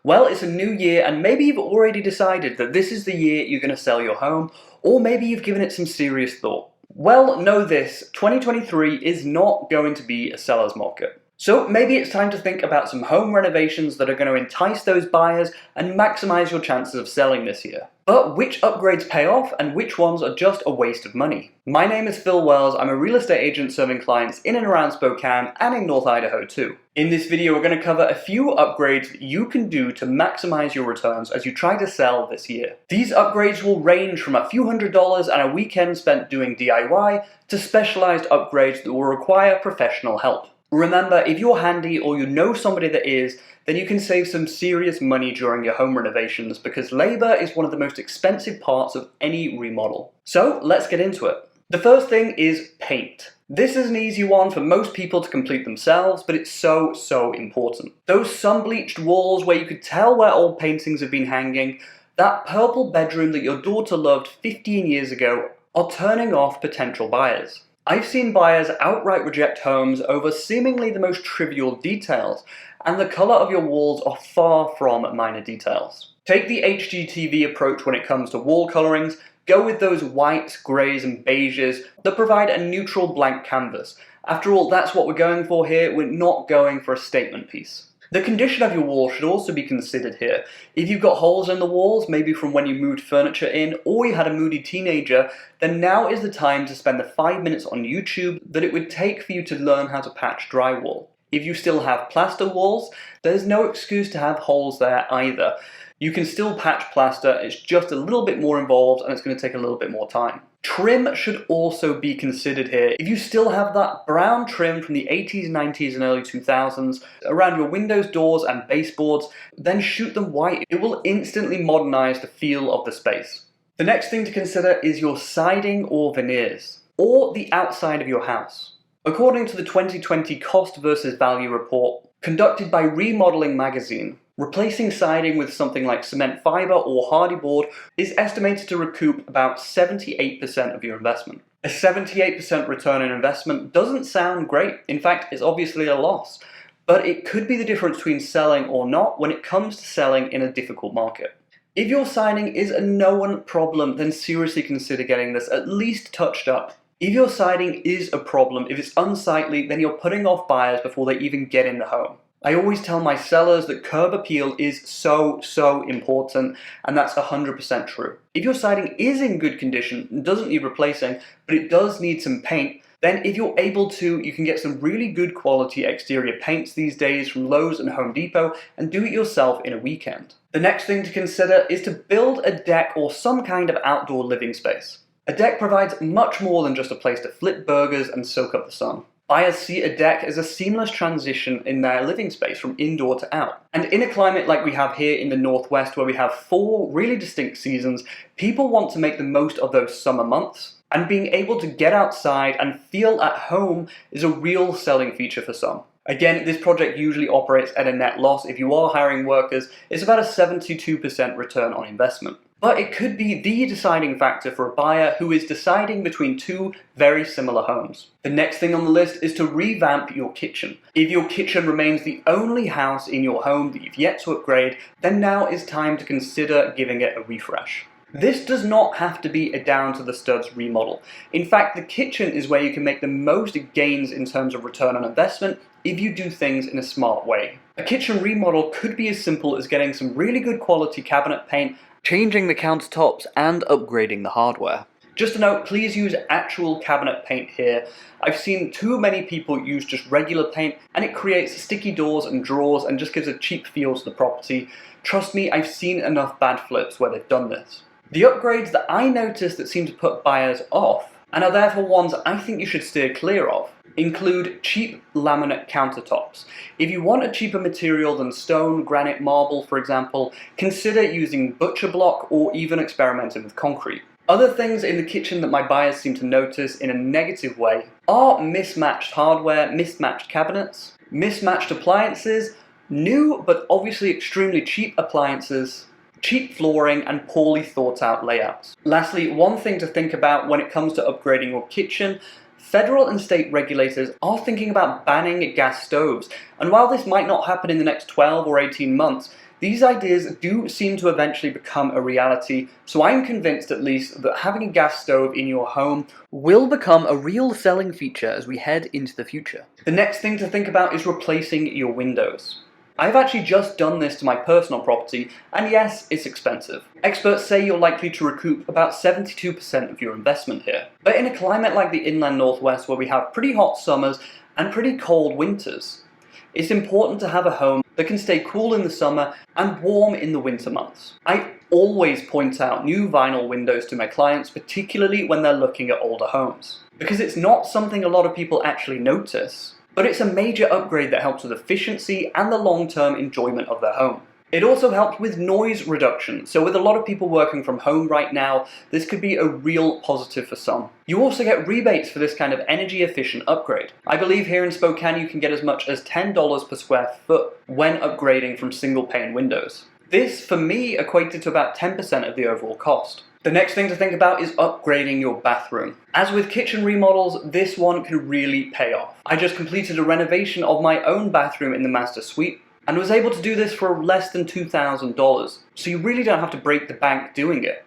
Well, it's a new year and maybe you've already decided that this is the year you're going to sell your home, or maybe you've given it some serious thought. Well, know this, 2023 is not going to be a seller's market. So maybe it's time to think about some home renovations that are going to entice those buyers and maximize your chances of selling this year. But which upgrades pay off and which ones are just a waste of money? My name is Phil Wells. I'm a real estate agent serving clients in and around Spokane and in North Idaho too. In this video, we're going to cover a few upgrades that you can do to maximize your returns as you try to sell this year. These upgrades will range from a few $100s and a weekend spent doing DIY to specialized upgrades that will require professional help. Remember, if you're handy or you know somebody that is, then you can save some serious money during your home renovations because labor is one of the most expensive parts of any remodel. So let's get into it. The first thing is paint. This is an easy one for most people to complete themselves, but it's so important. Those sun-bleached walls where you could tell where old paintings have been hanging, that purple bedroom that your daughter loved 15 years ago are turning off potential buyers. I've seen buyers outright reject homes over seemingly the most trivial details, and the colour of your walls are far from minor details. Take the HGTV approach when it comes to wall colourings. Go with those whites, greys and beiges that provide a neutral blank canvas. After all, that's what we're going for here. We're not going for a statement piece. The condition of your wall should also be considered here. If you've got holes in the walls, maybe from when you moved furniture in, or you had a moody teenager, then now is the time to spend the 5 minutes on YouTube that it would take for you to learn how to patch drywall. If you still have plaster walls, there's no excuse to have holes there either. You can still patch plaster, it's just a little bit more involved and it's going to take a little bit more time. Trim should also be considered here. If you still have that brown trim from the 80s, 90s and early 2000s around your windows, doors and baseboards, then shoot them white. It will instantly modernize the feel of the space. The next thing to consider is your siding or veneers, or the outside of your house. According to the 2020 Cost versus Value report conducted by Remodeling Magazine, replacing siding with something like cement fibre or hardy board is estimated to recoup about 78% of your investment. A 78% return on investment doesn't sound great. In fact, it's obviously a loss. But it could be the difference between selling or not when it comes to selling in a difficult market. If your siding is a known problem, then seriously consider getting this at least touched up. If your siding is a problem, if it's unsightly, then you're putting off buyers before they even get in the home. I always tell my sellers that curb appeal is so important, and that's 100% true. If your siding is in good condition and doesn't need replacing, but it does need some paint, then if you're able to, you can get some really good quality exterior paints these days from Lowe's and Home Depot and do it yourself in a weekend. The next thing to consider is to build a deck or some kind of outdoor living space. A deck provides much more than just a place to flip burgers and soak up the sun. Buyers see a deck as a seamless transition in their living space from indoor to out. And in a climate like we have here in the Northwest where we have 4 really distinct seasons, people want to make the most of those summer months. And being able to get outside and feel at home is a real selling feature for some. Again, this project usually operates at a net loss. If you are hiring workers, it's about a 72% return on investment. But it could be the deciding factor for a buyer who is deciding between 2 very similar homes. The next thing on the list is to revamp your kitchen. If your kitchen remains the only house in your home that you've yet to upgrade, then now is time to consider giving it a refresh. This does not have to be a down-to-the-studs remodel. In fact, the kitchen is where you can make the most gains in terms of return on investment if you do things in a smart way. A kitchen remodel could be as simple as getting some really good quality cabinet paint, changing the countertops and upgrading the hardware. Just a note, please use actual cabinet paint here. I've seen too many people use just regular paint and it creates sticky doors and drawers and just gives a cheap feel to the property. Trust me, I've seen enough bad flips where they've done this. The upgrades that I notice that seem to put buyers off, and are therefore ones I think you should steer clear of, include cheap laminate countertops. If you want a cheaper material than stone, granite, marble, for example, consider using butcher block or even experimenting with concrete. Other things in the kitchen that my buyers seem to notice in a negative way are mismatched hardware, mismatched cabinets, mismatched appliances, new but obviously extremely cheap appliances, cheap flooring and poorly thought out layouts. Lastly, one thing to think about when it comes to upgrading your kitchen, federal and state regulators are thinking about banning gas stoves. And while this might not happen in the next 12 or 18 months, these ideas do seem to eventually become a reality, so I'm convinced at least that having a gas stove in your home will become a real selling feature as we head into the future. The next thing to think about is replacing your windows. I've actually just done this to my personal property, and yes, it's expensive. Experts say you're likely to recoup about 72% of your investment here. But in a climate like the inland northwest where we have pretty hot summers and pretty cold winters, it's important to have a home that can stay cool in the summer and warm in the winter months. I always point out new vinyl windows to my clients, particularly when they're looking at older homes, because it's not something a lot of people actually notice. But it's a major upgrade that helps with efficiency and the long-term enjoyment of their home. It also helps with noise reduction, so with a lot of people working from home right now, this could be a real positive for some. You also get rebates for this kind of energy-efficient upgrade. I believe here in Spokane you can get as much as $10 per square foot when upgrading from single-pane windows. This, for me, equated to about 10% of the overall cost. The next thing to think about is upgrading your bathroom. As with kitchen remodels, this one can really pay off. I just completed a renovation of my own bathroom in the master suite and was able to do this for less than $2,000, so you really don't have to break the bank doing it.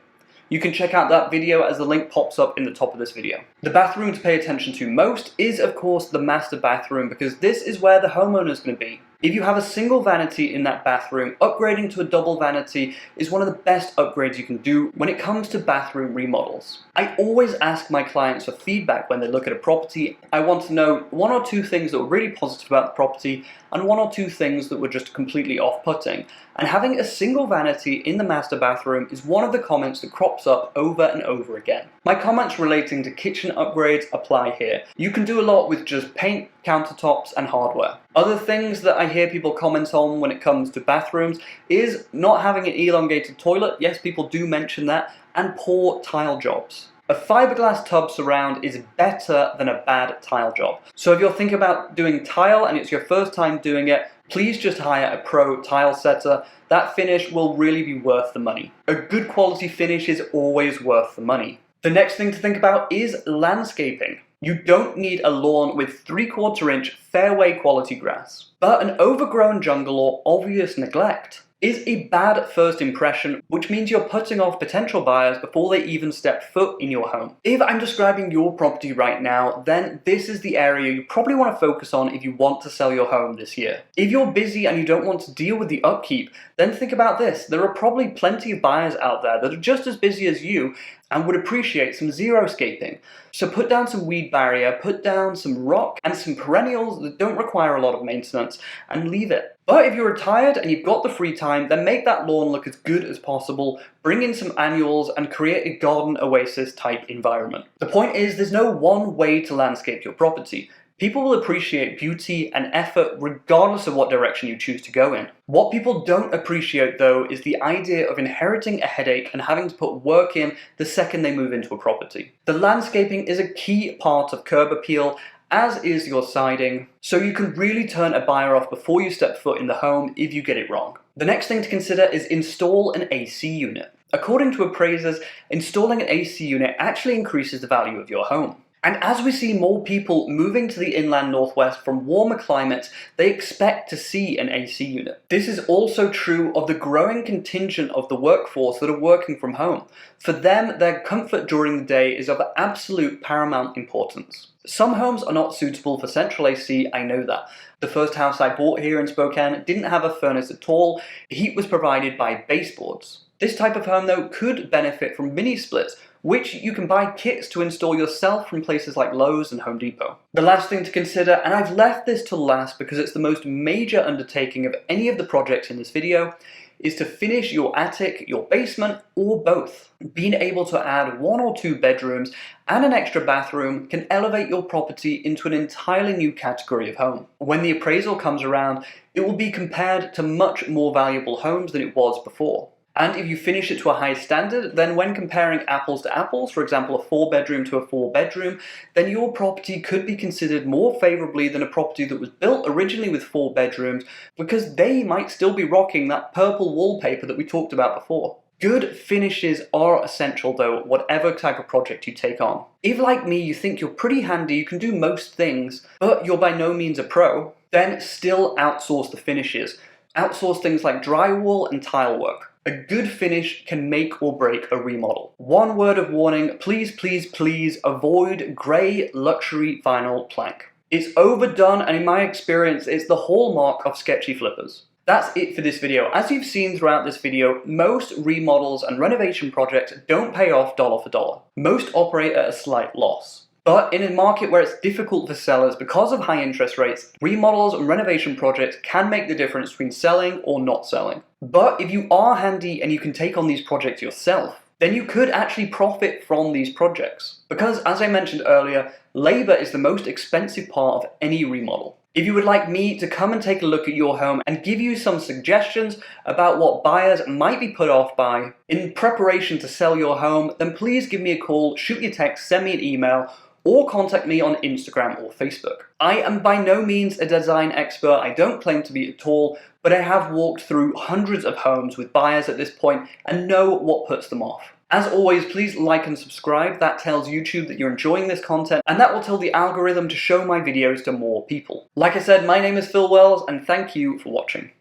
You can check out that video as the link pops up in the top of this video. The bathroom to pay attention to most is, of course, the master bathroom, because this is where the homeowner is going to be. If you have a single vanity in that bathroom, upgrading to a double vanity is one of the best upgrades you can do when it comes to bathroom remodels. I always ask my clients for feedback when they look at a property. I want to know one or two things that were really positive about the property and one or two things that were just completely off-putting. And having a single vanity in the master bathroom is one of the comments that crops up over and over again. My comments relating to kitchen upgrades apply here. You can do a lot with just paint, countertops, and hardware. Other things that I hear people comment on when it comes to bathrooms is not having an elongated toilet. Yes, people do mention that, and poor tile jobs. A fiberglass tub surround is better than a bad tile job. So if you're thinking about doing tile and it's your first time doing it, please just hire a pro tile setter. That finish will really be worth the money. A good quality finish is always worth the money. The next thing to think about is landscaping. You don't need a lawn with 3/4 inch fairway quality grass, but an overgrown jungle or obvious neglect is a bad first impression, which means you're putting off potential buyers before they even step foot in your home. If I'm describing your property right now, then this is the area you probably want to focus on if you want to sell your home this year. If you're busy and you don't want to deal with the upkeep, then think about this. There are probably plenty of buyers out there that are just as busy as you and would appreciate some xeriscaping. So put down some weed barrier, put down some rock and some perennials that don't require a lot of maintenance, and leave it. But if you're retired and you've got the free time, then make that lawn look as good as possible, bring in some annuals, and create a garden oasis type environment. The point is, there's no one way to landscape your property. People will appreciate beauty and effort regardless of what direction you choose to go in. What people don't appreciate, though, is the idea of inheriting a headache and having to put work in the second they move into a property. The landscaping is a key part of curb appeal, as is your siding, so you can really turn a buyer off before you step foot in the home if you get it wrong. The next thing to consider is install an AC unit. According to appraisers, installing an AC unit actually increases the value of your home. And as we see more people moving to the inland northwest from warmer climates, they expect to see an AC unit. This is also true of the growing contingent of the workforce that are working from home. For them, their comfort during the day is of absolute paramount importance. Some homes are not suitable for central AC, I know that. The first house I bought here in Spokane didn't have a furnace at all. Heat was provided by baseboards. This type of home, though, could benefit from mini splits, which you can buy kits to install yourself from places like Lowe's and Home Depot. The last thing to consider, and I've left this to last because it's the most major undertaking of any of the projects in this video, is to finish your attic, your basement, or both. Being able to add 1 or 2 bedrooms and an extra bathroom can elevate your property into an entirely new category of home. When the appraisal comes around, it will be compared to much more valuable homes than it was before. And if you finish it to a high standard, then when comparing apples to apples, for example a 4-bedroom to a 4-bedroom, then your property could be considered more favourably than a property that was built originally with 4 bedrooms, because they might still be rocking that purple wallpaper that we talked about before. Good finishes are essential though, whatever type of project you take on. If like me you think you're pretty handy, you can do most things, but you're by no means a pro, then still outsource the finishes. Outsource things like drywall and tile work. A good finish can make or break a remodel. One word of warning, please, please, please avoid grey luxury vinyl plank. It's overdone, and in my experience, it's the hallmark of sketchy flippers. That's it for this video. As you've seen throughout this video, most remodels and renovation projects don't pay off dollar for dollar. Most operate at a slight loss. But in a market where it's difficult for sellers because of high interest rates, remodels and renovation projects can make the difference between selling or not selling. But if you are handy and you can take on these projects yourself, then you could actually profit from these projects. Because, as I mentioned earlier, labor is the most expensive part of any remodel. If you would like me to come and take a look at your home and give you some suggestions about what buyers might be put off by in preparation to sell your home, then please give me a call, shoot me a text, send me an email, or contact me on Instagram or Facebook. I am by no means a design expert, I don't claim to be at all, but I have walked through hundreds of homes with buyers at this point and know what puts them off. As always, please like and subscribe. That tells YouTube that you're enjoying this content, and that will tell the algorithm to show my videos to more people. Like I said, my name is Phil Wells, and thank you for watching.